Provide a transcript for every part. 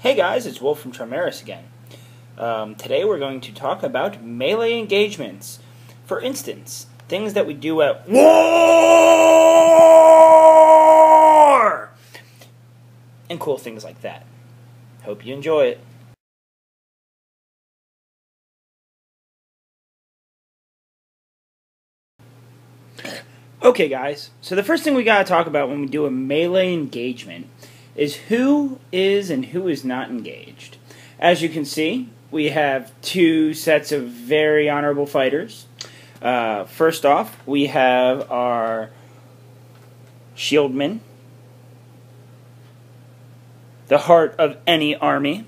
Hey guys, it's Wolf from Trimaris again. Today we're going to talk about melee engagements. For instance, things that we do at war! And cool things like that. Hope you enjoy it. Okay guys, so the first thing we gotta talk about when we do a melee engagement is who is and who is not engaged. As you can see, we have two sets of very honorable fighters. First off, we have our shieldmen, the heart of any army,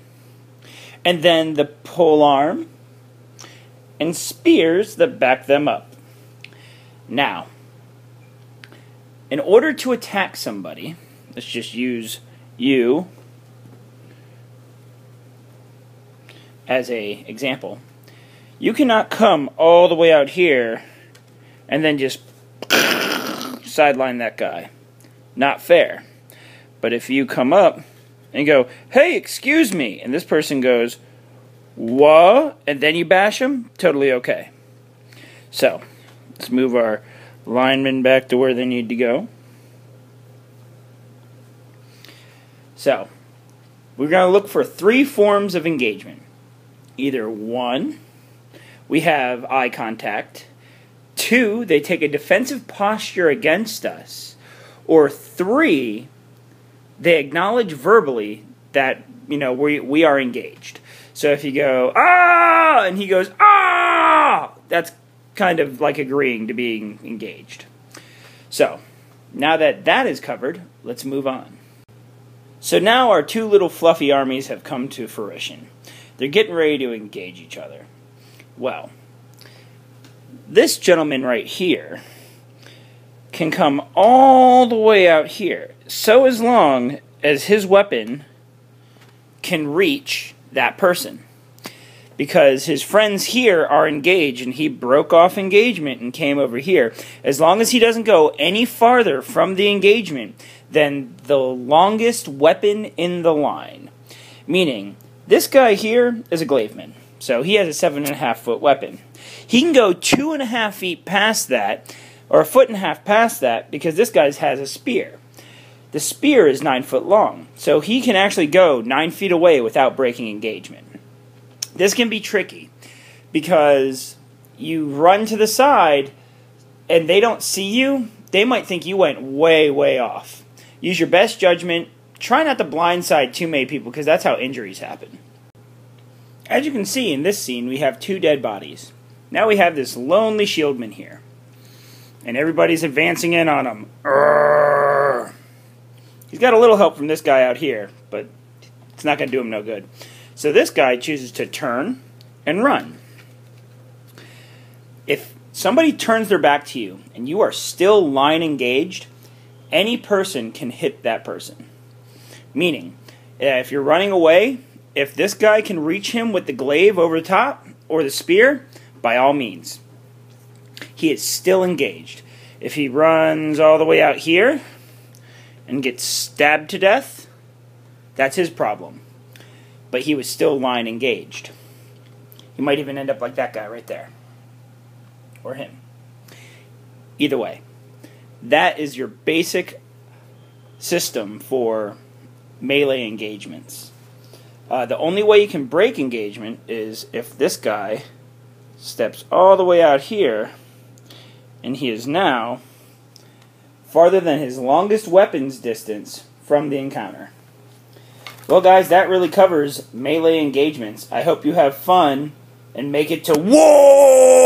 and then the polearm, and spears that back them up. Now, in order to attack somebody, let's just use you as a example. You cannot come all the way out here and then just sideline that guy. Not fair. But if you come up and go, hey, excuse me, and this person goes, what? And then you bash them, totally okay. So, let's move our linemen back to where they need to go. So, we're going to look for three forms of engagement. Either one, we have eye contact. Two, they take a defensive posture against us. Or three, they acknowledge verbally that, we are engaged. So if you go, ah, and he goes, ah, that's kind of like agreeing to being engaged. So, now that that is covered, let's move on. So now our two little fluffy armies have come to fruition. They're getting ready to engage each other. Well, this gentleman right here can come all the way out here, so as long as his weapon can reach that person. Because his friends here are engaged, and he broke off engagement and came over here. As long as he doesn't go any farther from the engagement than the longest weapon in the line. Meaning, this guy here is a glaveman, so he has a 7.5-foot weapon. He can go 2.5 feet past that, or 1.5 feet past that, because this guy has a spear. The spear is 9 foot long, so he can actually go 9 feet away without breaking engagement. This can be tricky, because you run to the side, and they don't see you. They might think you went way, way off. Use your best judgment. Try not to blindside too many people, because that's how injuries happen. As you can see in this scene, we have two dead bodies. Now we have this lonely shieldman here. And everybody's advancing in on him. Urgh. He's got a little help from this guy out here, but it's not going to do him no good. So this guy chooses to turn and run. If somebody turns their back to you, and you are still line engaged, any person can hit that person. Meaning, if you're running away, if this guy can reach him with the glaive over the top, or the spear, by all means. He is still engaged. If he runs all the way out here, and gets stabbed to death, that's his problem. But he was still line engaged. He might even end up like that guy right there. Or him. Either way. That is your basic system for melee engagements. The only way you can break engagement is if this guy steps all the way out here, and he is now farther than his longest weapons distance from the encounter. Well guys, that really covers melee engagements. I hope you have fun and make it to war!